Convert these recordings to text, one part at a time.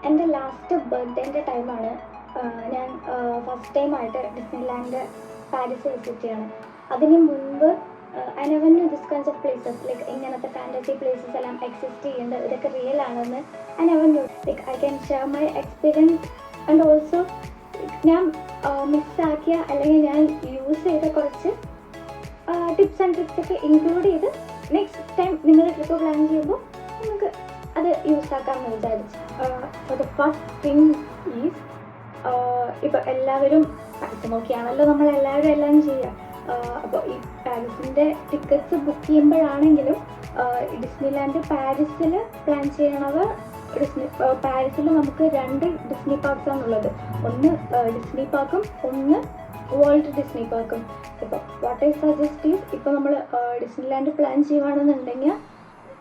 എൻ്റെ ലാസ്റ്റ് ബർത്ത്ഡേൻ്റെ ടൈമാണ്. ഞാൻ ഫസ്റ്റ് ടൈമായിട്ട് ഡിസ്നിലാൻഡ് പാരീസ് വിസിറ്റ് ചെയ്യാണ്. അതിന് മുൻപ് I never knew this kinds of places. Like ഇങ്ങനത്തെ ഫാൻറ്റസി പ്ലേസസ് എല്ലാം എക്സിസ്റ്റ് ചെയ്യുന്നുണ്ട്, ഇതൊക്കെ റിയൽ ആണെന്ന് I never knew. Like I can share my experience and also ഞാൻ മിസ്സാക്കിയ അല്ലെങ്കിൽ ഞാൻ യൂസ് ചെയ്ത കുറച്ച് ടിപ്സ് ആൻഡ് ട്രിക്സ് ഒക്കെ ഇൻക്ലൂഡ് ചെയ്ത് നെക്സ്റ്റ് ടൈം നിങ്ങൾ ട്രിപ്പ് പ്ലാൻ ചെയ്യുമ്പോൾ നമുക്ക് അത് യൂസ് ആക്കാമെന്ന് വിചാരിച്ചു. For the first thing is, ഇപ്പോൾ എല്ലാവരും പരസ്യം നോക്കിയാണല്ലോ നമ്മളെല്ലാവരും എല്ലാം ചെയ്യുക. അപ്പോൾ ഈ പാരീസിൻ്റെ ടിക്കറ്റ്സ് ബുക്ക് ചെയ്യുമ്പോഴാണെങ്കിലും ഡിസ്നിലാൻഡ് പാരീസിൽ പ്ലാൻ ചെയ്യണത് പാരീസിൽ നമുക്ക് 2 ഡിസ്നി പാർക്സാണുള്ളത്. ഒന്ന് ഡിസ്നി പാർക്കും ഒന്ന് വേൾഡ് ഡിസ്നി പാർക്കും. ഇപ്പോൾ വാട്ട് ഐ സജസ്റ്റ് ഈസ്, ഇപ്പോൾ നമ്മൾ ഡിസ്നിലാൻഡ് പ്ലാൻ ചെയ്യുകയാണെന്നുണ്ടെങ്കിൽ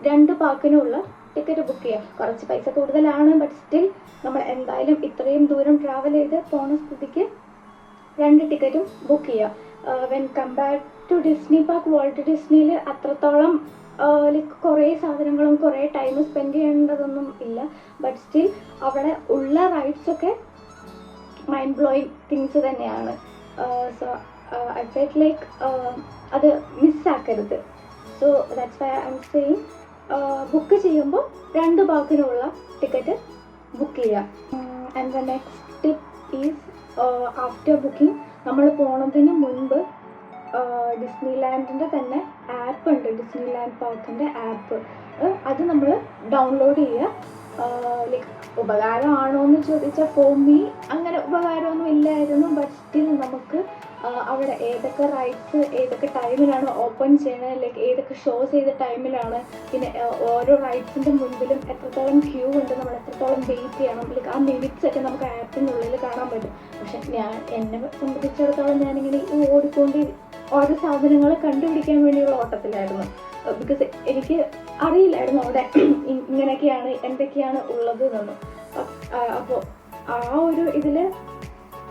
2 പാർക്കിനുള്ള ടിക്കറ്റ് ബുക്ക് ചെയ്യാം. കുറച്ച് പൈസ കൂടുതലാണ്, ബട്ട് സ്റ്റിൽ നമ്മൾ എന്തായാലും ഇത്രയും ദൂരം ട്രാവൽ ചെയ്ത് പോണ സ്ഥിതിക്ക് 2 ടിക്കറ്റും ബുക്ക് ചെയ്യാം. When compared to Disney park, world ഡിസ്നിയിൽ അത്രത്തോളം ലൈക്ക് കുറേ സാധനങ്ങളും കുറേ ടൈം സ്പെൻഡ് ചെയ്യേണ്ടതൊന്നും ഇല്ല, ബട്ട് സ്റ്റിൽ അവിടെ ഉള്ള റൈഡ്സൊക്കെ മൈൻഡ് ബ്ലോയിങ് തിങ്സ് തന്നെയാണ്. സോ ഐ ഫെൽറ്റ് ലൈക്ക് അത് മിസ്സാക്കരുത്. So that's why I'm saying book ചെയ്യുമ്പോൾ 2 പാർക്കിനുള്ള ടിക്കറ്റ് ബുക്ക് ചെയ്യുക. And the next tip is, after booking നമ്മൾ പോണതിന് മുൻപ് ഡിസ്നിലാൻഡിൻ്റെ തന്നെ ആപ്പ് ഉണ്ട്, ഡിസ്നിലാൻഡ് പാർക്കിൻ്റെ ആപ്പ്. അത് നമ്മൾ ഡൗൺലോഡ് ചെയ്യുക. ലൈക്ക് ഉപകാരമാണോ എന്ന് ചോദിച്ചാൽ ഫോർ മീ അങ്ങനെ ഉപകാരമൊന്നും ഇല്ലായിരുന്നു, ബട്ട് സ്റ്റിൽ നമുക്ക് അവിടെ ഏതൊക്കെ റൈഡ്സ് ഏതൊക്കെ ടൈമിലാണ് ഓപ്പൺ ചെയ്യണത്, ലൈക്ക് ഏതൊക്കെ ഷോസ് ചെയ്ത ടൈമിലാണ്, പിന്നെ ഓരോ റൈഡ്സിൻ്റെ മുൻപിലും എത്രത്തോളം ക്യൂ ഉണ്ട്, നമ്മൾ എത്രത്തോളം വെയിറ്റ് ചെയ്യണം, ലൈക്ക് ആ മിനിറ്റ്സ് ഒക്കെ നമുക്ക് ആപ്പിനുള്ളിൽ കാണാൻ പറ്റും. പക്ഷെ എന്നെ സംബന്ധിച്ചിടത്തോളം ഞാനിങ്ങനെ ഓടിക്കൊണ്ട് ഓരോ സാധനങ്ങൾ കണ്ടുപിടിക്കാൻ വേണ്ടിയുള്ള ഓട്ടത്തിലായിരുന്നു. ബിക്കോസ് എനിക്ക് അറിയില്ലായിരുന്നു അവിടെ ഇങ്ങനെയൊക്കെയാണ് എന്തൊക്കെയാണ് ഉള്ളത് എന്നൊന്നും. അപ്പോൾ ആ ഒരു ഇതിൽ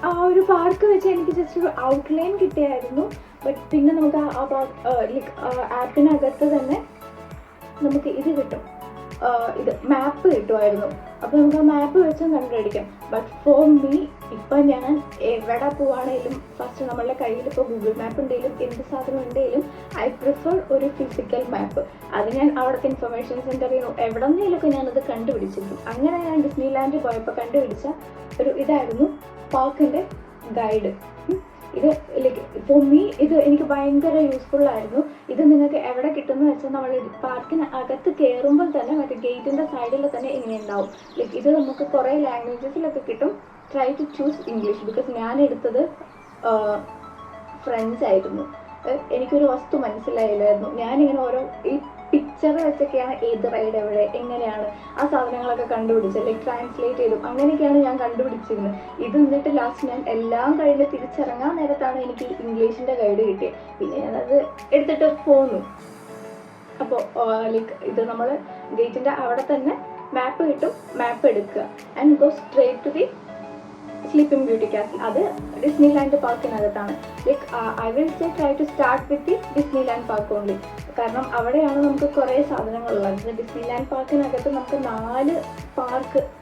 ആ ഒരു പാർക്ക് വെച്ച് എനിക്ക് ജസ്റ്റ് ഒരു ഔട്ട്ലൈൻ കിട്ടിയായിരുന്നു. ബട്ട് പിന്നെ നമുക്ക് ലൈക്ക് ആപ്പിനകത്ത് തന്നെ നമുക്ക് ഇത് കിട്ടും, ഇത് മാപ്പ് കിട്ടുമായിരുന്നു. അപ്പോൾ നമുക്ക് ആ മാപ്പ് വെച്ചും കണ്ടുപിടിക്കാം. ബട്ട് ഫോർ മീ ഇപ്പം ഞാൻ എവിടെ പോവുകയാണെങ്കിലും ഫസ്റ്റ് നമ്മളുടെ കയ്യിൽ ഇപ്പോൾ ഗൂഗിൾ മാപ്പ് ഉണ്ടെങ്കിലും എന്ത് സാധനം ഉണ്ടെങ്കിലും ഐ പ്രിഫർ ഒരു ഫിസിക്കൽ മാപ്പ്. അത് ഞാൻ അവിടുത്തെ ഇൻഫർമേഷൻ സെൻറ്ററിൽ എവിടെ നിന്നെങ്കിലുമൊക്കെ ഞാനത് കണ്ടുപിടിച്ചിരുന്നു. അങ്ങനെ ഞാൻ ഡിസ്നിലാൻഡ് പോയപ്പോൾ കണ്ടുപിടിച്ച ഒരു ഇതായിരുന്നു പാർക്കിൻ്റെ ഗൈഡ്. ഇത് ലൈക്ക് ഫോർ മീ ഇത് എനിക്ക് ഭയങ്കര യൂസ്ഫുള്ളായിരുന്നു. ഇത് നിങ്ങൾക്ക് എവിടെ കിട്ടുമെന്ന് വെച്ചാൽ നമ്മൾ പാർക്കിന് അകത്ത് കയറുമ്പോൾ തന്നെ മറ്റേ ഗേറ്റിൻ്റെ സൈഡിൽ തന്നെ ഇങ്ങനെ ഉണ്ടാവും. ലൈക്ക് ഇത് നമുക്ക് കുറേ ലാംഗ്വേജസിലൊക്കെ കിട്ടും. Try to choose English, because ഞാൻ എടുത്തത് ഫ്രഞ്ച് ആയിരുന്നു. എനിക്കൊരു വസ്തു മനസ്സിലായില്ലായിരുന്നു. ഞാനിങ്ങനെ ഓരോ ഈ പിക്ചർ വെച്ചൊക്കെയാണ് ഏത് റൈഡ് എവിടെ എങ്ങനെയാണ് ആ സാധനങ്ങളൊക്കെ കണ്ടുപിടിച്ചത്, ലൈക്ക് ട്രാൻസ്ലേറ്റ് ചെയ്തു. അങ്ങനെയൊക്കെയാണ് ഞാൻ കണ്ടുപിടിച്ചിരുന്നത്. ഇത് എന്നിട്ട് ലാസ്റ്റ് ഞാൻ എല്ലാം കഴിഞ്ഞ് തിരിച്ചിറങ്ങാൻ നേരത്താണ് എനിക്ക് ഇംഗ്ലീഷിൻ്റെ ഗൈഡ് കിട്ടിയത്. പിന്നെ ഞാനത് എടുത്തിട്ട് പോന്നു. അപ്പോൾ ലൈക്ക് ഇത് നമ്മൾ ഗേറ്റിൻ്റെ അവിടെ തന്നെ മാപ്പ് കിട്ടും, മാപ്പ് എടുക്കുക and go straight to the Sleeping Beauty Castle. അത് ഡിസ്നിലാൻഡ് പാർക്കിനകത്താണ്. Like I will say try to start with the Disneyland park only. കാരണം അവിടെയാണ് നമുക്ക് കുറേ സാധനങ്ങളുള്ളത്. ഡിസ്നിലാൻഡ് പാർക്കിനകത്ത് നമുക്ക്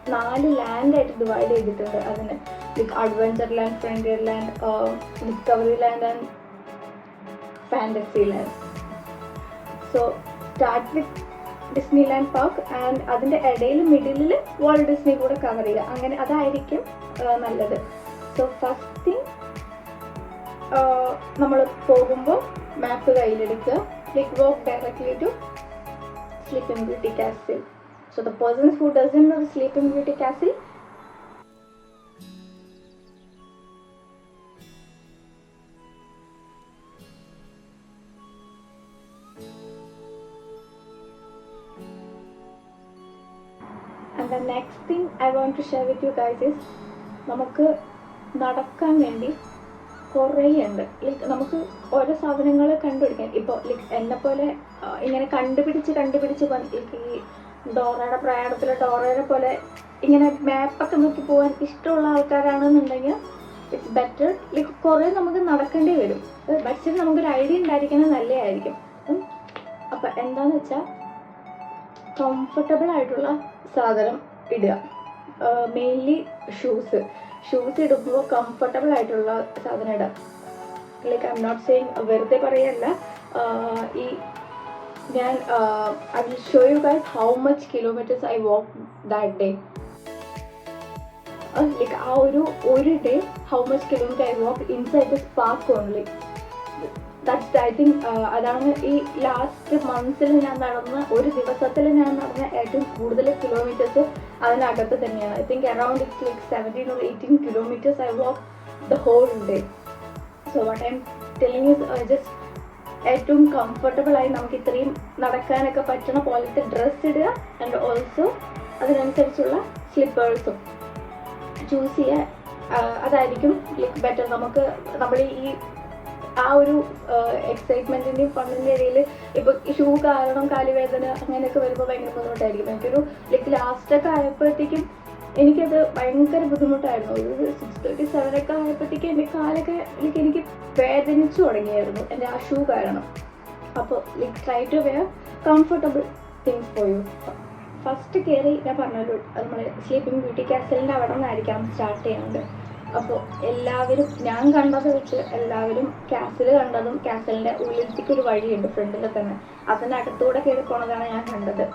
4 ലാൻഡായിട്ട് ഡിവൈഡ് ചെയ്തിട്ടുണ്ട്. അതിന് like adventure land, frontier land, discovery land and fantasy land. So start with Disneyland park and അതിൻ്റെ ഇടയിൽ മിഡിലിൽ വേൾഡ് ഡിസ്നി കൂടെ കവർ ചെയ്യുക. അങ്ങനെ അതായിരിക്കും നല്ലത്. സോ ഫസ്റ്റ് തിങ്, നമ്മൾ പോകുമ്പോൾ മാപ്പ് കയ്യിലെടുക്കുക. Like walk directly to Sleeping Beauty Castle. So the persons who doesn't know the Sleeping Beauty Castle, and the next thing I want to share with you guys is, നമുക്ക് നടക്കാൻ വേണ്ടി കുറേ ഉണ്ട്. Like നമുക്ക് ഓരോ സാധനങ്ങൾ കണ്ടുപിടിക്കാൻ. ഇപ്പോൾ ലൈക്ക് എന്നെപ്പോലെ ഇങ്ങനെ കണ്ടുപിടിച്ച് ലൈക്ക് ഈ ഡോറയുടെ പ്രയാണത്തിൽ ഡോറയുടെ പോലെ ഇങ്ങനെ മാപ്പൊക്കെ നോക്കി പോകാൻ ഇഷ്ടമുള്ള ആൾക്കാരാണെന്നുണ്ടെങ്കിൽ ഇറ്റ്സ് ബെറ്റർ. ലൈക്ക് കുറേ നമുക്ക് നടക്കേണ്ടി വരും, പക്ഷേ നമുക്കൊരു ഐഡിയ ഉണ്ടായിരിക്കുന്നത് നല്ലതായിരിക്കും. അപ്പം എന്താണെന്ന് വെച്ചാൽ കംഫർട്ടബിൾ ആയിട്ടുള്ള സാധനം ഇടുക. മെയിൻലി ഷൂസ് ഇടുമ്പോൾ കംഫർട്ടബിൾ ആയിട്ടുള്ള സാധനം ഇടാം. Like I am not saying വെറുതെ പറയല്ല. ഈ ഞാൻ I will show you guys how much kilometres I walk that day. Like ആ ഒരു day how much kilometre I walk inside this park only. That's I think അതാണ് ഈ last മന്ത്സിൽ ഞാൻ നടന്ന, ഒരു ദിവസത്തിൽ ഞാൻ നടന്ന ഏറ്റവും കൂടുതൽ കിലോമീറ്റേഴ്സ് അതിനകത്ത് തന്നെയാണ്. I think around it's like 17 or 18 kilometers I walk the whole day. So what I am telling is just ഏറ്റവും കംഫർട്ടബിളായി നമുക്ക് ഇത്രയും നടക്കാനൊക്കെ പറ്റണ പോലത്തെ ഡ്രസ്സ് ഇടുക, ആൻഡ് ഓൾസോ അതിനനുസരിച്ചുള്ള സ്ലിപ്പേഴ്സും ചൂസ് ചെയ്യുക. അതായിരിക്കും ലൈക്ക് ബെറ്റർ. നമ്മൾ ഈ ആ ഒരു എക്സൈറ്റ്മെൻറ്റിൻ്റെയും ഫണ്ടിൻ്റെ ഇടയിൽ ഇപ്പോൾ ഷൂ കാരണം കാലുവേദന അങ്ങനെയൊക്കെ വരുമ്പോൾ ഭയങ്കര ബുദ്ധിമുട്ടായിരിക്കും. എനിക്കൊരു ലൈക്ക് ലാസ്റ്റൊക്കെ ആയപ്പോഴത്തേക്കും എനിക്കത് ഭയങ്കര ബുദ്ധിമുട്ടായിരുന്നു. ഒരു 6:37 ഒക്കെ ആയപ്പോഴത്തേക്കും എൻ്റെ കാലൊക്കെ ലൈക്ക് എനിക്ക് വേദനിച്ചു തുടങ്ങിയായിരുന്നു എൻ്റെ ആ ഷൂ കാരണം. അപ്പോൾ like try to wear comfortable things for you. First കയറി ഞാൻ പറഞ്ഞല്ലോ നമ്മൾ സ്ലീപ്പിംഗ് ബ്യൂട്ടി കാസലിൻ്റെ അവിടെ നിന്നായിരിക്കാം സ്റ്റാർട്ട് ചെയ്യുന്നത്. അപ്പോൾ എല്ലാവരും ഞാൻ കണ്ടത് വെച്ച് എല്ലാവരും കാസിൽ കണ്ടതും കാസലിൻ്റെ ഉള്ളിലേക്ക് ഒരു വഴിയുണ്ട് ഫ്രണ്ടിൽ തന്നെ, അതിനകത്തൂടെ കയറി പോണതാണ് ഞാൻ കണ്ടത്.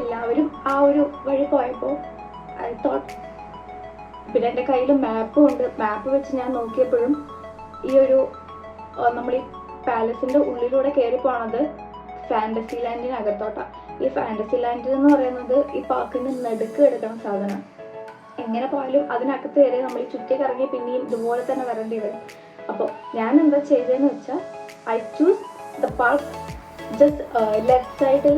എല്ലാവരും ആ ഒരു വഴി പോയപ്പോൾ ഐ തോട്ട്, പിന്നെ എൻ്റെ കയ്യിൽ മാപ്പും ഉണ്ട്. മാപ്പ് വെച്ച് ഞാൻ നോക്കിയപ്പോഴും ഈ ഒരു നമ്മൾ ഈ പാലസിൻ്റെ ഉള്ളിലൂടെ കയറി പോണത് ഫാൻറ്റസി ലാൻഡിനകത്തോട്ടാണ്. ഈ ഫാൻറ്റസി ലാൻഡ് എന്ന് പറയുന്നത് ഈ പാർക്കിൻ്റെ നടുക്ക് കിടക്കുന്ന സാധനം. എങ്ങനെ പോയാലും അതിനകത്ത് കയറി നമ്മൾ ചുറ്റി കറങ്ങി പിന്നെയും ഇതുപോലെ തന്നെ വരേണ്ടി വരും. അപ്പോൾ ഞാൻ എന്താ ചെയ്തതെന്ന് വെച്ചാൽ I choose the park just left സൈഡിൽ,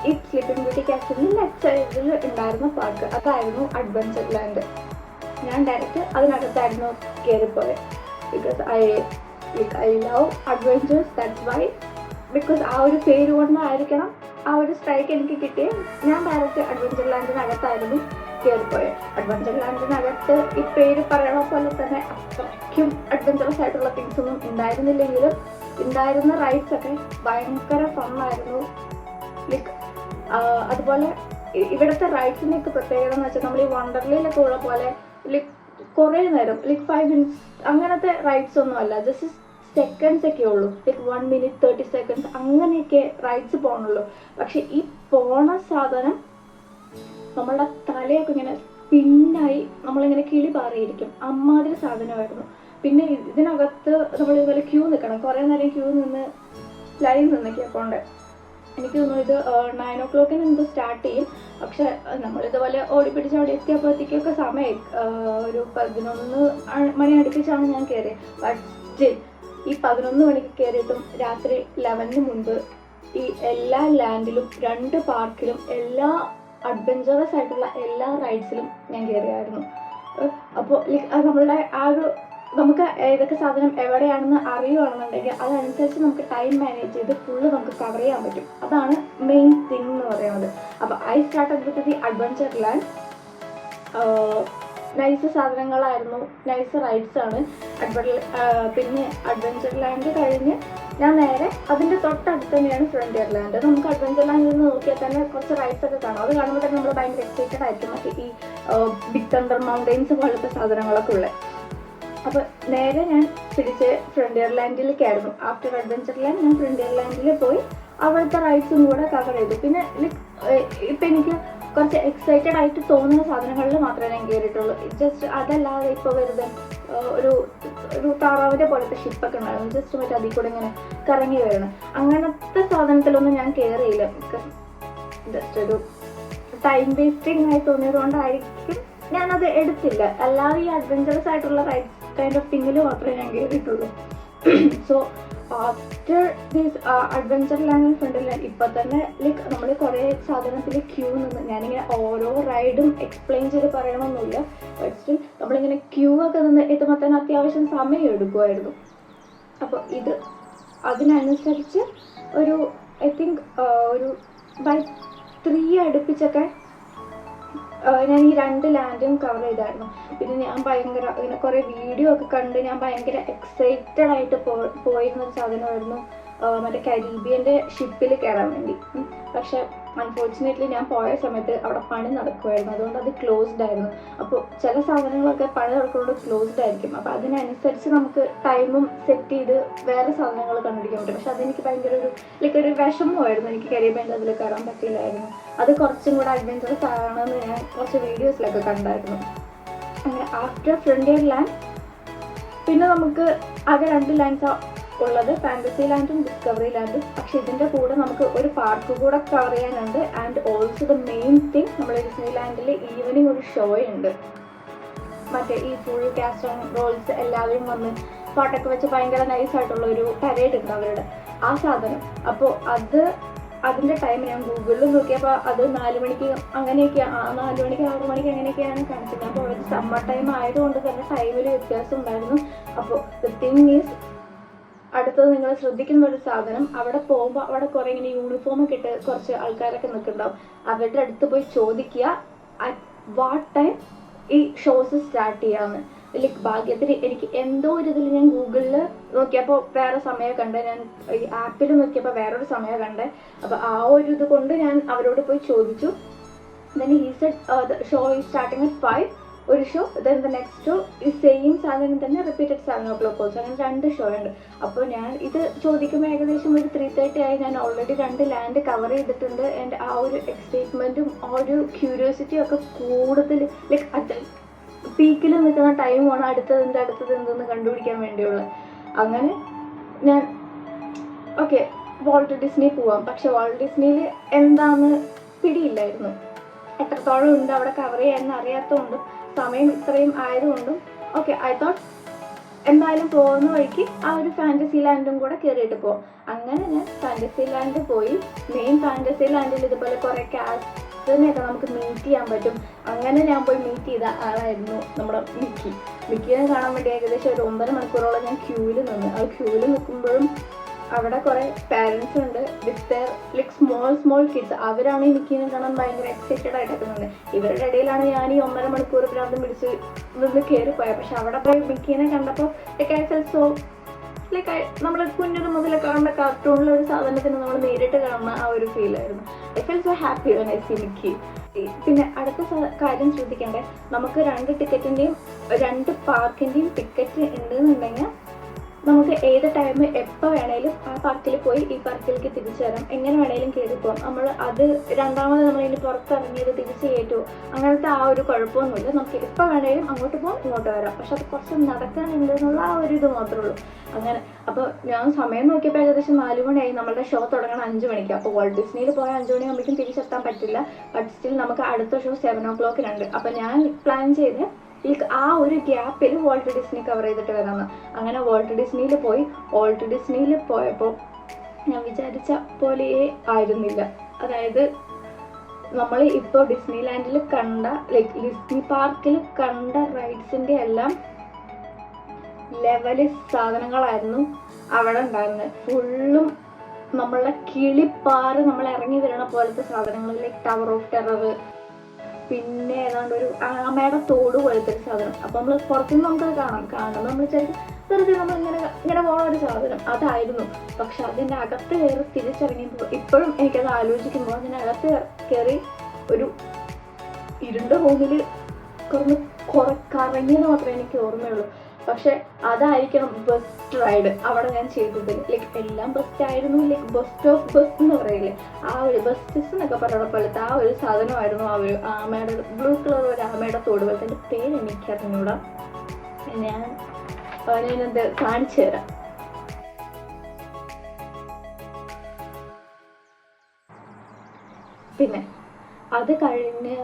ഈ സ്ലീപ്പിംഗ് ബ്യൂട്ടി കാസലിന് ലെഫ്റ്റ് സൈഡിൽ ഉണ്ടായിരുന്ന പാർക്ക്, അതായിരുന്നു അഡ്വഞ്ചർ ലാൻഡ്. ഞാൻ ഡയറക്റ്റ് അതിനകത്തായിരുന്നു കയറിപ്പോയത്. Because I love adventures, that's why. Because ആ ഒരു പേര് കൊണ്ടായിരിക്കണം ആ ഒരു സ്ട്രൈക്ക് എനിക്ക് കിട്ടിയത്. ഞാൻ ഡയറക്റ്റ് അഡ്വഞ്ചർ ലാൻഡിനകത്തായിരുന്നു കയറിപ്പോയത്. അഡ്വഞ്ചർ ലാൻഡിനകത്ത് ഈ പേര് പറയണ പോലെ തന്നെ അത്രയ്ക്കും അഡ്വഞ്ചറസ് ആയിട്ടുള്ള തിങ്സ് ഒന്നും ഉണ്ടായിരുന്നില്ലെങ്കിലും ഉണ്ടായിരുന്ന റൈഡ്സ് ഒക്കെ ഭയങ്കര ഫണ്ണായിരുന്നു. ലൈക്ക് അതുപോലെ ഇവിടുത്തെ റൈഡ്സിൻ്റെയൊക്കെ പ്രത്യേകത എന്ന് വെച്ചാൽ നമ്മൾ ഈ വണ്ടർലയിലൊക്കെ ഉള്ള പോലെ ലൈക്ക് കുറേ നേരം ലൈക്ക് 5 minutes അങ്ങനത്തെ റൈഡ്സ് ഒന്നും അല്ല, ജസ്റ്റ് സെക്കൻഡ്സ് ഒക്കെ ഉള്ളൂ. ലൈക്ക് 1 minute 30 seconds അങ്ങനെയൊക്കെ റൈഡ്സ് പോകണുള്ളൂ. പക്ഷെ ഈ പോണ സാധനം നമ്മളുടെ തലയൊക്കെ ഇങ്ങനെ സ്പിന്നായി നമ്മളിങ്ങനെ കിളി പാറിയിരിക്കും, അമ്മാതിരി സാധനമായിരുന്നു. പിന്നെ ഇതിനകത്ത് നമ്മൾ ഇതുപോലെ ക്യൂ നിൽക്കണം, കുറേ നേരം ക്യൂ നിന്ന് ലൈൻ നിന്നൊക്കെയാണ് പോകേണ്ടത്. എനിക്ക് തോന്നുന്നു ഇത് 9 o'clock എന്തോ സ്റ്റാർട്ട് ചെയ്യും. പക്ഷെ നമ്മളിതുപോലെ ഓടിപ്പിടിച്ച് അവിടെ എത്തിയപ്പോഴത്തേക്കൊക്കെ സമയം ഒരു 11 മണി അടുപ്പിച്ചാണ് ഞാൻ കയറിയത്. ബട്ട് സ്റ്റിൽ ഈ 11 മണിക്ക് കയറിയിട്ടും രാത്രി 11 മുൻപ് ഈ എല്ലാ ലാൻഡിലും 2 പാർക്കിലും എല്ലാ അഡ്വഞ്ചറസ് ആയിട്ടുള്ള എല്ലാ റൈഡ്സിലും ഞാൻ കയറിയായിരുന്നു. അപ്പോൾ നമ്മളുടെ ആ ഒരു നമുക്ക് ഏതൊക്കെ സാധനം എവിടെയാണെന്ന് അറിയുകയാണെന്നുണ്ടെങ്കിൽ അതനുസരിച്ച് നമുക്ക് ടൈം മാനേജ് ചെയ്ത് ഫുള്ള് നമുക്ക് കവർ ചെയ്യാൻ പറ്റും. അതാണ് മെയിൻ തിങ് എന്ന് പറയുന്നത്. അപ്പോൾ I started with the adventure land. Nice സാധനങ്ങളായിരുന്നു, നൈസ് റൈഡ്സാണ്. പിന്നെ അഡ്വഞ്ചർ ലാൻഡ് കഴിഞ്ഞ് ഞാൻ നേരെ അതിൻ്റെ തൊട്ടടുത്ത് തന്നെയാണ് ഫ്രണ്ടിയർ ലാൻഡ്. നമുക്ക് അഡ്വഞ്ചർ ലാൻഡിൽ നിന്ന് നോക്കിയാൽ തന്നെ കുറച്ച് റൈഡ്സ് ഒക്കെ കാണാം. അത് കാണുമ്പോൾ തന്നെ നമ്മൾ ഭയങ്കര എക്സൈറ്റഡ് ആയിരിക്കും. മറ്റേ ഈ ബിഗ് തണ്ടർ മൗണ്ടെയിൻസ് പോലത്തെ സാധനങ്ങളൊക്കെ ഉള്ളത്. അപ്പോൾ നേരെ ഞാൻ പിടിച്ച് ഫ്രണ്ടിയർ ലാൻഡിലേക്കായിരുന്നു. ആഫ്റ്റർ അഡ്വഞ്ചർ ലാൻഡ് ഞാൻ ഫ്രണ്ടിയർ ലാൻഡിൽ പോയി അവിടുത്തെ റൈഡ്സും കൂടെ കവർ ചെയ്തു. പിന്നെ ഇപ്പം എനിക്ക് കുറച്ച് എക്സൈറ്റഡ് ആയിട്ട് തോന്നുന്ന സാധനങ്ങളിൽ മാത്രമേ ഞാൻ കയറിയിട്ടുള്ളൂ. ജസ്റ്റ് അതല്ലാതെ ഇപ്പോൾ വെറുതെ ഒരു താറാവിൻ്റെ പോലത്തെ ഷിപ്പൊക്കെ ഉണ്ടായിരുന്നു, ജസ്റ്റ് മറ്റേ അതിൽ കൂടെ ഇങ്ങനെ കറങ്ങി വരണം, അങ്ങനത്തെ സാധനത്തിലൊന്നും ഞാൻ കയറിയില്ല. ബിക്കോസ് ജസ്റ്റ് ഒരു ടൈം വേസ്റ്റിംഗ് ആയി തോന്നിയത് കൊണ്ടായിരിക്കും ഞാനത് എടുത്തില്ല. അല്ലാതെ ഈ അഡ്വഞ്ചറസ് ആയിട്ടുള്ള റൈഡ്സ് കൈൻഡ് ഓഫ് തിങ്ങിൽ മാത്രമേ ഞാൻ കയറിയിട്ടുള്ളൂ. So after this adventure land ഫ്രണ്ടിൽ ഇപ്പം തന്നെ ലൈക്ക് നമ്മൾ കുറേ സാധനത്തിൽ ക്യൂ നിന്ന്, ഞാനിങ്ങനെ ഓരോ റൈഡും എക്സ്പ്ലെയിൻ ചെയ്ത് പറയണമെന്നില്ല, ബട്ട് സ്റ്റിൽ നമ്മളിങ്ങനെ ക്യൂ ഒക്കെ നിന്ന് എത്തുമ്പോൾ തന്നെ അത്യാവശ്യം സമയം എടുക്കുമായിരുന്നു. അപ്പോൾ ഇത് അതിനനുസരിച്ച് ഒരു ഐ തിങ്ക് ഒരു ബൈ 3 അടുപ്പിച്ചൊക്കെ ഞാൻ ഈ 2 ലാൻഡും കവർ ചെയ്തായിരുന്നു. പിന്നെ ഞാൻ ഭയങ്കര ഇങ്ങനെ കുറേ വീഡിയോ ഒക്കെ കണ്ട് ഞാൻ ഭയങ്കര എക്സൈറ്റഡ് ആയിട്ട് പോയിരുന്നൊരു സാധനമായിരുന്നു മറ്റേ കരീബിയൻ്റെ ഷിപ്പിൽ കയറാൻ വേണ്ടി. പക്ഷെ അൺഫോർച്ചുനേറ്റ്ലി ഞാൻ പോയ സമയത്ത് അവിടെ പണി നടക്കുമായിരുന്നു, അതുകൊണ്ട് അത് ക്ലോസ്ഡ് ആയിരുന്നു. അപ്പോൾ ചില സാധനങ്ങളൊക്കെ പണി നടക്കുമ്പോൾ ക്ലോസ്ഡ് ആയിരിക്കും. അപ്പോൾ അതിനനുസരിച്ച് നമുക്ക് ടൈമും സെറ്റ് ചെയ്ത് വേറെ സാധനങ്ങൾ കണ്ടുപിടിക്കാൻ പറ്റും. പക്ഷെ അതെനിക്ക് ഭയങ്കര ഒരു വിഷമമായിരുന്നു. എനിക്ക് കരിയർ അതിൽ കയറാൻ പറ്റിയില്ലായിരുന്നു. അത് കുറച്ചും കൂടെ അഡ്വഞ്ചറസ് ആണെന്ന് ഞാൻ കുറച്ച് വീഡിയോസിലൊക്കെ കണ്ടായിരുന്നു. അങ്ങനെ ആഫ്റ്റർ ഫ്രണ്ടിയർ ലാൻഡ് പിന്നെ നമുക്ക് ആകെ 2 ലാൻഡ്സ് ഉള്ളത്, ഫാൻറ്റസി ലാൻഡും ഡിസ്കവറി ലാൻഡും. പക്ഷെ ഇതിൻ്റെ കൂടെ നമുക്ക് ഒരു പാർക്ക് കൂടെ കവർ ചെയ്യാനുണ്ട്. And also the main thing, നമ്മൾ ഡിസ്നി ലാൻഡിൽ ഈവനിങ് ഒരു ഷോ ഉണ്ട്. മറ്റേ ഈ ഫുൾ കാസ്റ്റ് ആൻഡ് റോൾസ് എല്ലാവരും വന്ന് പാട്ടൊക്കെ വെച്ച് ഭയങ്കര നൈസായിട്ടുള്ള ഒരു പരേഡ് ഉണ്ട് അവരുടെ, ആ സാധനം. അപ്പോൾ അതിൻ്റെ ടൈം ഞാൻ ഗൂഗിളിൽ നോക്കിയപ്പോൾ അത് 4 മണിക്ക് അങ്ങനെയൊക്കെയാണ്, 4 മണിക്ക് 6 മണിക്ക് അങ്ങനെയൊക്കെയാണ് കാണിച്ചത്. അപ്പോൾ ഒരു സമ്മർ ടൈം ആയതുകൊണ്ട് തന്നെ ടൈമിൽ വ്യത്യാസം ഉണ്ടായിരുന്നു. അപ്പോൾ ദ തിങ് ഈസ്, അടുത്തത് നിങ്ങൾ ശ്രദ്ധിക്കുന്ന ഒരു സാധനം, അവിടെ പോകുമ്പോൾ അവിടെ കുറേ ഇങ്ങനെ യൂണിഫോമൊക്കെ ഇട്ട് കുറച്ച് ആൾക്കാരൊക്കെ നിൽക്കുന്നുണ്ടാവും. അവരുടെ അടുത്ത് പോയി ചോദിക്കുക അറ്റ് വാട്ട് ടൈം ഈ ഷോസ് സ്റ്റാർട്ട് ചെയ്യാമെന്ന്. ലൈക്ക് ഭാഗ്യത്തിന് എനിക്ക് എന്തോ ഒരു ഇതിൽ ഞാൻ ഗൂഗിളിൽ നോക്കിയപ്പോൾ വേറെ സമയം കണ്ടേ, ഞാൻ ഈ ആപ്പിൽ നോക്കിയപ്പോൾ വേറൊരു സമയം കണ്ടേ. അപ്പോൾ ആ ഒരു ഇത് കൊണ്ട് ഞാൻ അവരോട് പോയി ചോദിച്ചു. Then he said show is starting at 5 ഒരു show, then the next show ഈ സെയിം സാധനം തന്നെ റിപ്പീറ്റഡ് 7 o'clock ഓൾസോ. അങ്ങനെ 2 ഷോ ഉണ്ട്. അപ്പോൾ ഞാൻ ഇത് ചോദിക്കുമ്പോൾ ഏകദേശം ഒരു 3:30 ആയി. ഞാൻ ഓൾറെഡി 2 ലാൻഡ് കവർ ചെയ്തിട്ടുണ്ട്. എൻ്റെ ആ ഒരു എക്സൈറ്റ്മെൻറ്റും ആ ഒരു ക്യൂരിയോസിറ്റിയും ഒക്കെ കൂടുതൽ ലൈക്ക് പീക്കിൽ നിൽക്കുന്ന ടൈമാണ് അടുത്തത് എന്തെന്ന് കണ്ടുപിടിക്കാൻ വേണ്ടിയുള്ളത്. അങ്ങനെ ഞാൻ ഓക്കെ വാൾട്ട് ഡിസ്നി പോവാം. പക്ഷെ വാൾട്ട് ഡിസ്നിയിൽ എന്താണെന്ന് പിടിയില്ലായിരുന്നു. എത്രത്തോളം ഉണ്ട് അവിടെ കവർ ചെയ്യാമെന്ന് അറിയാത്തതുകൊണ്ടും സമയം ഇത്രയും ആയതുകൊണ്ടും ഓക്കെ ഐ തോട്ട് എന്തായാലും പോകുന്ന വഴിക്ക് ആ ഒരു ഫാൻറ്റസി ലാൻഡും കൂടെ കയറിയിട്ട് പോകും. അങ്ങനെ ഞാൻ ഫാൻറ്റസി ലാൻഡ് പോയി. മെയിൻ ഫാൻറ്റസി ലാൻഡിൽ ഇതുപോലെ കുറേ കാസ്റ്റിനെയൊക്കെ നമുക്ക് മീറ്റ് ചെയ്യാൻ പറ്റും. അങ്ങനെ ഞാൻ പോയി മീറ്റ് ചെയ്ത ആളായിരുന്നു നമ്മുടെ മിക്കിനെ കാണാൻ വേണ്ടി ഏകദേശം ഒരു 9 മണിക്കൂറോളം ഞാൻ ക്യൂവിൽ നിന്ന്. ആ ക്യൂവിൽ നിൽക്കുമ്പോഴും അവിടെ കുറേ പാരൻസ് ഉണ്ട് വിത്ത് ലൈക്ക് സ്മോൾ കിഡ്സ്. അവരാണ് ഈ മിക്കിനെ കാണാൻ ഭയങ്കര എക്സൈറ്റഡ് ആയിട്ടൊക്കെ നിന്നത്. ഇവരുടെ ഇടയിലാണ് ഞാൻ ഈ 1.5 മണിക്കൂർ ഭ്രാന്തം പിടിച്ച് നിന്ന് കയറിപ്പോയത്. പക്ഷെ അവിടെ പോയി മിക്കിനെ കണ്ടപ്പോൾ like I fell so like നമ്മൾ കുഞ്ഞത് മുതലേ കാണുന്ന കാർട്ടൂണിലെ ഒരു സാധനത്തിന് നമ്മൾ നേരിട്ട് കാണുന്ന ആ ഒരു ഫീലായിരുന്നു. I fell so happy when I see Mickey. പിന്നെ അടുത്ത കാര്യം ശ്രദ്ധിക്കേണ്ടത്, നമുക്ക് 2 ടിക്കറ്റിൻ്റെയും 2 പാർക്കിൻ്റെയും ടിക്കറ്റ് ഉണ്ടെന്നുണ്ടെങ്കിൽ നമുക്ക് ഏത് ടൈം എപ്പോൾ വേണേലും ആ പാർക്കിൽ പോയി ഈ പാർക്കിലേക്ക് തിരിച്ചു വരാം. എങ്ങനെ വേണേലും കയറിപ്പോകാം. നമ്മൾ അത് രണ്ടാമത് നമ്മളിതിന് പുറത്തിറങ്ങിയത് തിരിച്ച് കയറ്റുമോ അങ്ങനത്തെ ആ ഒരു കുഴപ്പമൊന്നുമില്ല. നമുക്ക് എപ്പോൾ വേണേലും അങ്ങോട്ട് പോകാം ഇങ്ങോട്ട് വരാം. പക്ഷെ അത് കുറച്ച് നടക്കാനുണ്ട് എന്നുള്ള ആ ഒരു ഇത് മാത്രമേ ഉള്ളൂ. അങ്ങനെ അപ്പോൾ ഞാൻ സമയം നോക്കിയപ്പോൾ ഏകദേശം 4 മണിയായി. നമ്മളുടെ ഷോ തുടങ്ങണം 5 മണിക്ക്. അപ്പോൾ വാൾട്ട് ഡിസ്നിയിൽ പോയാൽ 5 മണിയാകുമ്പോഴേക്കും തിരിച്ചെത്താൻ പറ്റില്ല. ബട്ട് സ്റ്റിൽ നമുക്ക് അടുത്ത ഷോ 7 o'clock അപ്പോൾ ഞാൻ പ്ലാൻ ചെയ്ത് ആ ഒരു ഗ്യാപ്പിൽ വാൾട്ട് ഡിസ്നി കവർ ചെയ്തിട്ട് വരാമെന്ന്. അങ്ങനെ വാൾട്ട് ഡിസ്നിയിൽ പോയി. വാൾട്ട് ഡിസ്നിയിൽ പോയപ്പോൾ ഞാൻ വിചാരിച്ച പോലെയേ ആയിരുന്നില്ല. അതായത് നമ്മൾ ഇപ്പോൾ ഡിസ്നി ലാൻഡിൽ കണ്ട ലൈക്ക് ഡിസ്നി പാർക്കിൽ കണ്ട റൈഡ്സിൻ്റെ എല്ലാം ലെവല് സാധനങ്ങളായിരുന്നു അവിടെ ഉണ്ടായിരുന്നത്. ഫുള്ളും നമ്മളുടെ കിളിപ്പാറ് നമ്മൾ ഇറങ്ങി വരണ പോലത്തെ സാധനങ്ങൾ, ലൈക്ക് ടവർ ഓഫ് ടെറർ, പിന്നെ ഏതാണ്ട് ഒരു ആമയുടെ തോട് പോലത്തെ ഒരു സാധനം. അപ്പോൾ നമ്മൾ പുറത്തുനിന്ന് നമുക്കത് കാണുമ്പോൾ നമ്മൾ വിചാരിക്കും വെറുതെ നമ്മൾ ഇങ്ങനെ പോണ ഒരു സാധനം അതായിരുന്നു. പക്ഷെ അതിൻ്റെ അകത്ത് കയറി തിരിച്ചിറങ്ങിയപ്പോൾ ഇപ്പോഴും എനിക്കത് ആലോചിക്കുമ്പോൾ അതിനകത്ത് കയറി ഒരു ഇരുണ്ട റൂമിൽ കറങ്ങിയെന്ന് മാത്രമേ എനിക്ക് ഓർമ്മയുള്ളൂ. പക്ഷെ അതായിരിക്കണം ബെസ്റ്റ് റൈഡ് അവിടെ ഞാൻ ചെയ്തത്. ലൈക്ക് എല്ലാം ബെസ്റ്റ് ആയിരുന്നു. ലൈക്ക് ബെസ്റ്റ് ഓഫ് ബെസ്റ്റ് എന്ന് പറയില്ലേ, ആ ഒരു ബെസ്റ്റസ് എന്നൊക്കെ പറയുന്ന പോലത്തെ ആ ഒരു സാധനമായിരുന്നു. ആ ഒരു ആമയുടെ ബ്ലൂ കളർ ഒരു ആമയുടെ തോട് പോലത്തെ. എൻ്റെ പേര് എനിക്കറിഞ്ഞൂടാ, ഞാൻ അവനെന്ത് കാണിച്ചു തരാം. പിന്നെ അത് കഴിഞ്ഞ്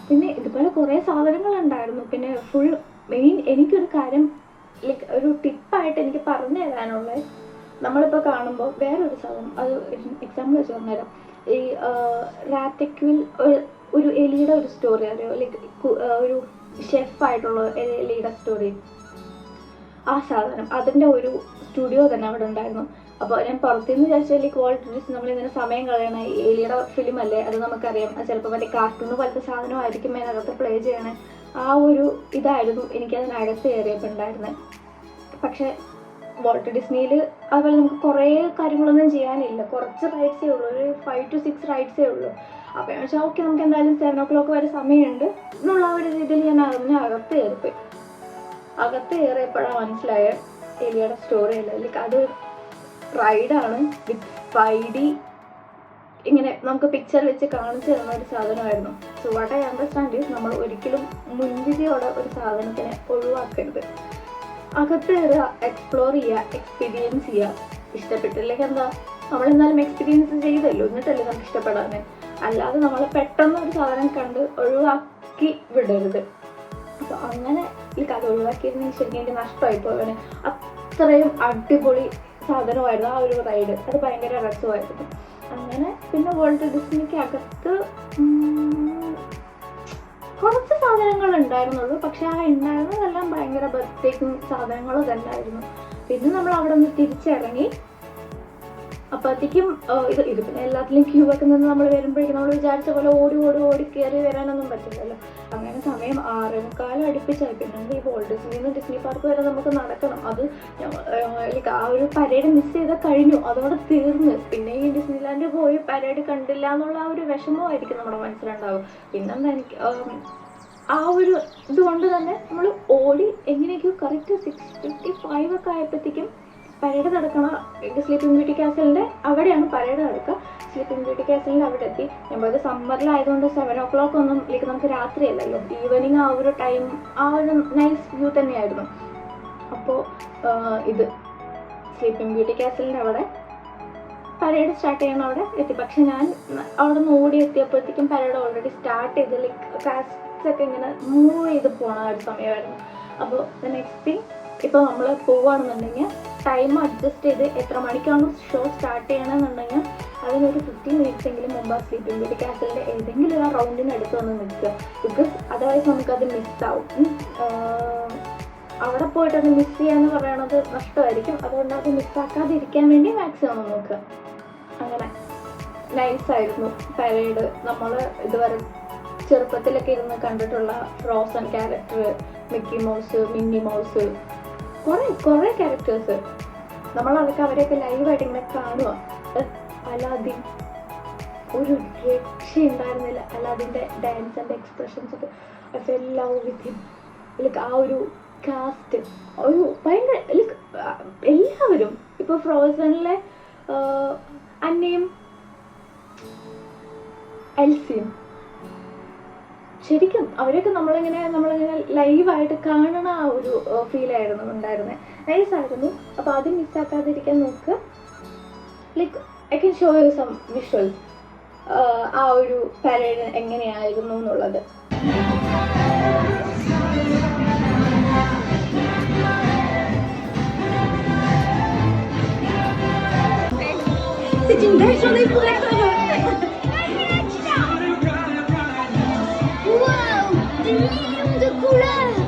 പിന്നെ ഇതുപോലെ കുറേ സാധനങ്ങളുണ്ടായിരുന്നു. പിന്നെ ഫുൾ മെയിൻ എനിക്കൊരു കാര്യം ലൈക്ക് ഒരു ടിപ്പായിട്ട് എനിക്ക് പറഞ്ഞു തരാനുള്ളത്, നമ്മളിപ്പോൾ കാണുമ്പോൾ വേറൊരു സാധനം, അത് എക്സാമ്പിൾ വെച്ച് പറഞ്ഞുതരാം. ഈ റാറ്റക്വിൽ ഒരു എലിയുടെ ഒരു സ്റ്റോറി അറിയോ, ലൈക്ക് ഒരു ഷെഫായിട്ടുള്ള എലിയുടെ സ്റ്റോറി. ആ സാധനം അതിൻ്റെ ഒരു സ്റ്റുഡിയോ തന്നെ അവിടെ ഉണ്ടായിരുന്നു. അപ്പോൾ ഞാൻ പുറത്തുനിന്ന് വിചാരിച്ചാൽ ലൈക്ക് വാൾട്ട് ഡിസ്നി നമ്മളിങ്ങനെ സമയം കളയണ എലിയുടെ ഫിലിം അല്ലേ, അത് നമുക്കറിയാം. ചിലപ്പോൾ മറ്റേ കാർട്ടൂൺ പോലത്തെ സാധനമായിരിക്കും അതിനകത്ത് പ്ലേ ചെയ്യണേ. ആ ഒരു ഇതായിരുന്നു എനിക്കതിനകത്ത് കയറിയപ്പോൾ ഉണ്ടായിരുന്നത്. പക്ഷെ വോൾട്ട് ഡിസ്നിയിൽ അതുപോലെ നമുക്ക് കുറേ കാര്യങ്ങളൊന്നും ചെയ്യാനില്ല, കുറച്ച് റൈഡ്സേ ഉള്ളൂ, ഒരു 5 to 6 റൈഡ്സേ ഉള്ളൂ. അപ്പോൾ ഞാൻ വെച്ചാൽ ഓക്കെ നമുക്ക് എന്തായാലും 7 o'clock വരെ സമയമുണ്ട് എന്നുള്ള ഒരു രീതിയിൽ ഞാൻ അകത്ത് കയറിപ്പോയി. അകത്ത് കയറിയപ്പോഴാണ് മനസ്സിലായ എലിയുടെ സ്റ്റോറി അല്ല, ലൈക്ക് അത് റൈഡാണ് വിത്ത് 5D ഇങ്ങനെ നമുക്ക് പിക്ചർ വെച്ച് കാണിച്ചു തരുന്ന ഒരു സാധനമായിരുന്നു. So what I understand is നമ്മൾ ഒരിക്കലും മുൻവിധിയോടെ ഒരു സാധനത്തിനെ ഒഴിവാക്കരുത്. അകത്ത് കയറുക, എക്സ്പ്ലോർ ചെയ്യുക, എക്സ്പീരിയൻസ് ചെയ്യുക. ഇഷ്ടപ്പെട്ടില്ലെങ്കിൽ എന്താ, നമ്മളെന്തായാലും എക്സ്പീരിയൻസ് ചെയ്തല്ലോ, എന്നിട്ടല്ലേ നമുക്ക് ഇഷ്ടപ്പെടാതെ. അല്ലാതെ നമ്മൾ പെട്ടെന്ന് ഒരു സാധനം കണ്ട് ഒഴിവാക്കി വിടരുത്. അപ്പോൾ അങ്ങനെ ഈ കഥ ഒഴിവാക്കിയിരുന്നെങ്കിൽ ശരിക്കും എനിക്ക് നഷ്ടമായി പോയവന്. അത്രയും അടിപൊളി സാധനമായിരുന്നു ആ ഒരു റൈഡ്, അത് ഭയങ്കര രസമായിരുന്നു. അങ്ങനെ പിന്നെ വോൾട്ട് ഡിസ്നിക്ക് അകത്ത് കുറച്ച് സാധനങ്ങൾ ഉണ്ടായിരുന്നുള്ളൂ, പക്ഷെ ആ ഉണ്ടായിരുന്നതെല്ലാം ഭയങ്കര ബർത്തേക്കും സാധനങ്ങൾ തന്നെയായിരുന്നു. പിന്നെ നമ്മൾ അവിടെ നിന്ന് തിരിച്ചിറങ്ങി. അപ്പോഴത്തേക്കും ഇത് പിന്നെ എല്ലാത്തിലും ക്യൂ ഒക്കെ നിന്ന് നമ്മൾ വരുമ്പോഴേക്കും നമ്മൾ വിചാരിച്ച പോലെ ഓടി കയറി വരാനൊന്നും പറ്റില്ലല്ലോ. അങ്ങനെ സമയം 6:15 അടുപ്പിച്ചായി. പിന്നെ ഈ വോൾട്ട് ഡിസ്നിയിൽ നിന്ന് ഡിസ്നി പാർക്ക് വരെ നമുക്ക് നടക്കണം. അത് ആ ഒരു പരേഡ് മിസ് ചെയ്താൽ കഴിഞ്ഞു, അതോടെ തീർന്ന്. പിന്നെ ഈ ഡിസ്നിലാൻഡ് പോയി പരേഡ് കണ്ടില്ല എന്നുള്ള ആ ഒരു വിഷമമായിരിക്കും നമ്മുടെ മനസ്സിലുണ്ടാവും. പിന്നെന്താ എനിക്ക് ആ ഒരു ഇതുകൊണ്ട് തന്നെ നമ്മൾ ഓടി എങ്ങനെയൊക്കെയോ കറക്റ്റ് 6:55 ഒക്കെ ആയപ്പോഴത്തേക്കും പരേഡ് നടക്കണ സ്ലീപ്പിംഗ് ബ്യൂട്ടി കാസലിൻ്റെ അവിടെയാണ് പരേഡ് നടക്കുക. സ്ലീപ്പിംഗ് ബ്യൂട്ടി കാസലിൻ്റെ അവിടെ എത്തി. നമ്മൾ സമ്മറിലായതുകൊണ്ട് 7 o'clock ഒന്നും നമുക്ക് രാത്രിയല്ലല്ലോ, ഈവനിങ് ആ ഒരു ടൈം, ആ ഒരു നൈസ് വ്യൂ തന്നെയായിരുന്നു. അപ്പോൾ ഇത് സ്ലീപ്പിംഗ് ബ്യൂട്ടി കാസലിൻ്റെ അവിടെ പരേഡ് സ്റ്റാർട്ട് ചെയ്യണം അവിടെ എത്തി. പക്ഷെ ഞാൻ അവിടെ നിന്ന് ഓടി എത്തിയപ്പോഴത്തേക്കും പരേഡ് ഓൾറെഡി സ്റ്റാർട്ട് ചെയ്ത് കാസ്റ്റ്സ് ഒക്കെ ഇങ്ങനെ മൂവ് ചെയ്ത് പോകണ ഒരു സമയമായിരുന്നു. അപ്പോൾ നെക്സ്റ്റ് തിങ്, ഇപ്പോൾ നമ്മൾ പോവുകയാണെന്നുണ്ടെങ്കിൽ ടൈം അഡ്ജസ്റ്റ് ചെയ്ത് എത്ര മണിക്കാണ് ഷോ സ്റ്റാർട്ട് ചെയ്യണമെന്നുണ്ടെങ്കിൽ അതിനൊരു 15 minutes എങ്കിലും മുമ്പ് ആ സ്ലീപ്പിംഗ് ബ്യൂട്ടി കാസലിൻ്റെ ഏതെങ്കിലും ആ റൗണ്ടിന് അടുത്ത് വന്ന് നിൽക്കുക. ബിക്കോസ് അതർവൈസ് നമുക്കത് മിസ്സാവും. അവിടെ പോയിട്ട് അത് മിസ് ചെയ്യാന്ന് പറയണത് നഷ്ടമായിരിക്കും. അതുകൊണ്ട് അത് മിസ്സാക്കാതിരിക്കാൻ വേണ്ടി മാക്സിമം നോക്കുക. അങ്ങനെ നൈസായിരുന്നു പരേഡ്. നമ്മൾ ഇതുവരെ ചെറുപ്പത്തിലൊക്കെ ഇരുന്ന് കണ്ടിട്ടുള്ള frozen character, Mickey Mouse, Minnie Mouse, കുറേ ക്യാരക്ടേഴ്സ് നമ്മളതൊക്കെ അവരെയൊക്കെ ലൈവായിട്ട് ഇങ്ങനെ കാണുക. അലാദിൻ ഒരു രക്ഷയുണ്ടായിരുന്നില്ല. അലാദിൻ്റെ ഡാൻസ് ആൻഡ് എക്സ്പ്രഷൻസ് ഒക്കെ I fell love with him. Like ആ ഒരു കാസ്റ്റ് ഒരു ഭയങ്കര ലൈക്ക് എല്ലാവരും. ഇപ്പോൾ ഫ്രോസണിലെ അന്നയും എൽസിയും ശരിക്കും അവരൊക്കെ നമ്മളിങ്ങനെ ലൈവായിട്ട് കാണണ ആ ഒരു ഫീലായിരുന്നു ഉണ്ടായിരുന്നത്. നൈസായിരുന്നു. അപ്പോൾ അത് മിസ്സാക്കാതിരിക്കാൻ നോക്കുക. Like I can show you some visuals ആ ഒരു പരേഡ് എങ്ങനെയായിരുന്നു എന്നുള്ളത്. C'est une belle journée pour être heureux. Waouh, des millions de couleurs.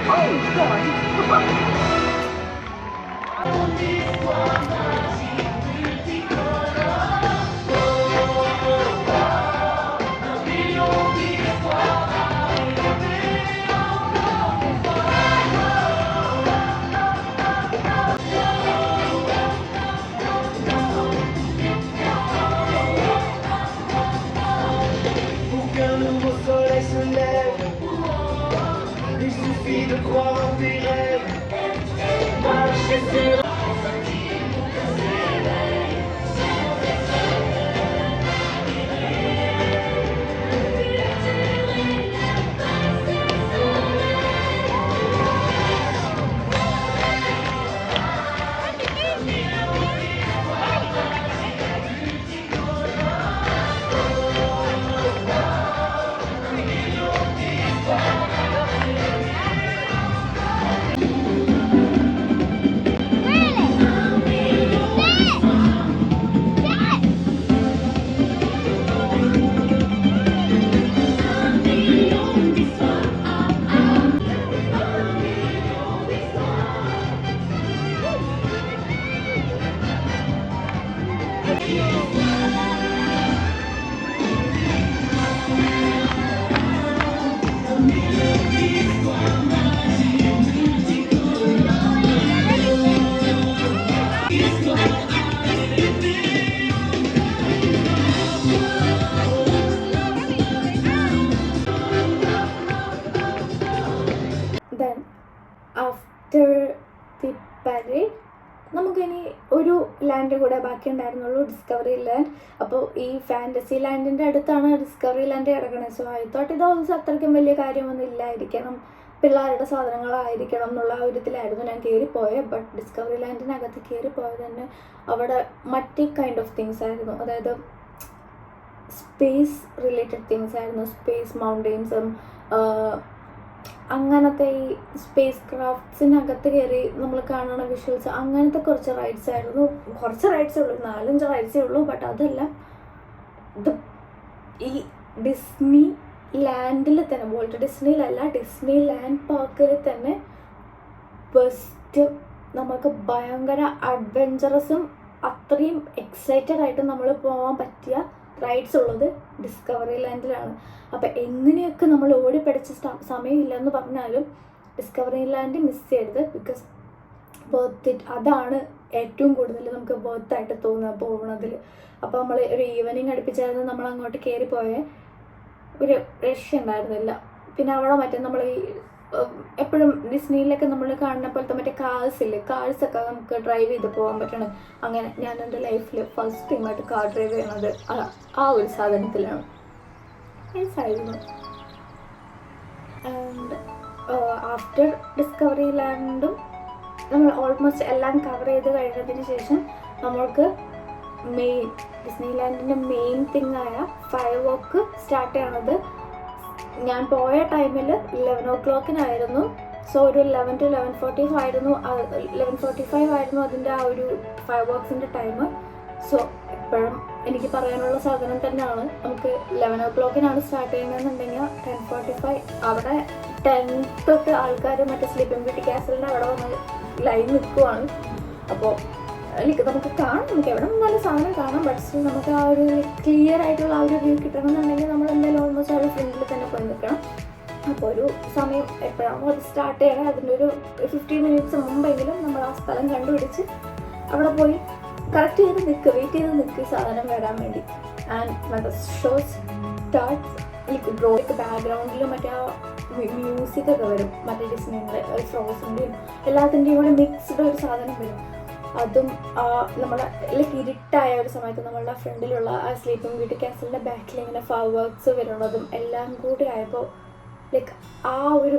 Pour qu'un nouveau soleil se lève, il suffit de croire en tes rêves. Marcher sur Then after the parade നമുക്കിനി ഒരു land കൂടെ ബാക്കി ഉണ്ടായിരുന്നുള്ളൂ, discovery land. അപ്പോൾ ഈ fantasy ലാൻഡിൻ്റെ അടുത്താണ് discovery land കിടക്കണത്. സോ ഐ തോട്ട് ഇത് ഓൾസോ അത്രയ്ക്കും വലിയ കാര്യമൊന്നും ഇല്ലായിരിക്കണം, പിള്ളേരുടെ സാധനങ്ങളായിരിക്കണം എന്നുള്ള ഒരു ഇതിലായിരുന്നു ഞാൻ കയറിപ്പോയത്. ബട്ട് ഡിസ്കവറി ലാൻഡിനകത്ത് കയറിപ്പോയത് തന്നെ അവിടെ മറ്റേ കൈൻഡ് ഓഫ് തിങ്സ് ആയിരുന്നു, അതായത് സ്പേസ് റിലേറ്റഡ് തിങ്സ് ആയിരുന്നു. സ്പേസ് മൗണ്ടെയിൻസും അങ്ങനത്തെ ഈ സ്പേസ് ക്രാഫ്റ്റ്സിനകത്ത് കയറി നമ്മൾ കാണുന്ന വിഷ്വൽസ്, അങ്ങനത്തെ കുറച്ച് റൈഡ്സ് ആയിരുന്നു. കുറച്ച് റൈഡ്സേ ഉള്ളൂ, 4-5 റൈഡ്സേ ഉള്ളൂ. ബട്ട് അതെല്ലാം ഈ ഡിസ്നി ലാൻഡിൽ തന്നെ, വോൾട്ട് ഡിസ്നിയിലല്ല, ഡിസ്നി ലാൻഡ് പാർക്കിൽ തന്നെ ബെസ്റ്റ്, നമുക്ക് ഭയങ്കര അഡ്വെഞ്ചറസും അത്രയും എക്സൈറ്റഡ് ആയിട്ട് നമ്മൾ പോകാൻ പറ്റിയ റൈഡ്സ് ഉള്ളത് ഡിസ്കവറി ലാൻഡിലാണ്. അപ്പം എങ്ങനെയൊക്കെ നമ്മൾ ഓടിപ്പടിച്ച സമയമില്ലെന്ന് പറഞ്ഞാലും ഡിസ്കവറി ലാൻഡ് മിസ് ചെയ്യരുത്. ബിക്കോസ് ബർത്ത് ഇറ്റ്, അതാണ് ഏറ്റവും കൂടുതൽ നമുക്ക് ബർത്തായിട്ട് തോന്നുക പോകുന്നതിൽ. അപ്പോൾ നമ്മൾ ഒരു ഈവനിങ് അടുപ്പിച്ചായിരുന്നു നമ്മൾ അങ്ങോട്ട് കയറിപ്പോയ, ഒരു രക്ഷ ഉണ്ടായിരുന്നില്ല. പിന്നെ അവിടെ മറ്റേ നമ്മൾ ഈ എപ്പോഴും ഡിസ്നിയിലൊക്കെ നമ്മൾ കാണുന്ന പോലത്തെ മറ്റേ കാഴ്സില്ലേ, കാഴ്സൊക്കെ നമുക്ക് ഡ്രൈവ് ചെയ്ത് പോകാൻ പറ്റണം. അങ്ങനെ ഞാൻ എൻ്റെ ലൈഫിൽ ഫസ്റ്റ് ടൈമായിട്ട് കാർ ഡ്രൈവ് ചെയ്യണത് ആ ഒരു സാധനത്തിലാണ്. നൈസായിരുന്നു. ആൻഡ് ആഫ്റ്റർ ഡിസ്കവറി ലാൻഡും നമ്മൾ ഓൾമോസ്റ്റ് എല്ലാം കവർ ചെയ്ത് കഴിഞ്ഞതിന് ശേഷം നമ്മൾക്ക് ഡിസ്നി ലാൻഡിൻ്റെ മെയിൻ തിങ് ആയ ഫയർ വർക്ക് സ്റ്റാർട്ട് ചെയ്യണത് ഞാൻ പോയ ടൈമിൽ 11 o'clock-നായിരുന്നു. സോ ഒരു 11 to 11:45 ആയിരുന്നു, 11:45 ആയിരുന്നു അതിൻ്റെ ആ ഒരു ഫയർ വർക്സിൻ്റെ ടൈം. സോ എപ്പോഴും എനിക്ക് പറയാനുള്ള സാധനം തന്നെയാണ്, നമുക്ക് 11 o'clock-നാണ് സ്റ്റാർട്ട് ചെയ്യുന്നതെന്നുണ്ടെങ്കിൽ 10:45 അവിടെ 10 തൊട്ട് ആൾക്കാർ മറ്റേ സ്ലീപ്പിംഗ് ബ്യൂട്ടി കാസലിൻ്റെ അവിടെ വന്ന് ലൈൻ നിൽക്കുവാണ്. അപ്പോൾ നമുക്ക് കാണാം, നമുക്ക് എവിടെ നിന്നാലും സാധനം കാണാം. ബട്ട് സ്റ്റിൽ നമുക്ക് ആ ഒരു ക്ലിയർ ആയിട്ടുള്ള ആ ഒരു വ്യൂ കിട്ടണമെന്നുണ്ടെങ്കിൽ നമ്മൾ എന്തായാലും ഓൾമോസ്റ്റ് ആ ഒരു ഫ്രണ്ടിൽ തന്നെ പോയി നിൽക്കണം. അപ്പോൾ ഒരു സമയം എപ്പോഴാണോ അത് സ്റ്റാർട്ട് ചെയ്യണം, അതിൻ്റെ ഒരു 15 minutes മുമ്പെങ്കിലും നമ്മൾ ആ സ്ഥലം കണ്ടുപിടിച്ച് അവിടെ പോയി കറക്റ്റ് ചെയ്ത് നിൽക്കുക, വെയിറ്റ് ചെയ്ത് നിൽക്കുക സാധനം വരാൻ വേണ്ടി. ആൻഡ് മറ്റേ ഷോസ് സ്റ്റാർട്ട്സ് ലൈക്ക് ബ്രോയ്ക്ക് ബാക്ക്ഗ്രൗണ്ടിലും മറ്റേ ആ മ്യൂസിക് ഒക്കെ വരും, മറ്റേ ഡിസ്നിയുടെ ഷോസിൻ്റെയും എല്ലാത്തിൻ്റെയും കൂടെ മിക്സ്ഡ് ഒരു സാധനം വരും. അതും നമ്മുടെ ലൈക്ക് ഇരുട്ടായ ഒരു സമയത്ത് നമ്മളുടെ ഫ്രണ്ടിലുള്ള ആ സ്ലീപ്പിംഗ് ബ്യൂട്ടി കാസലിൻ്റെ ബാക്കിൽ ഇങ്ങനെ ഫയർ വർക്ക്സ് വരുന്നതും എല്ലാം കൂടി ആയപ്പോൾ ലൈക്ക് ആ ഒരു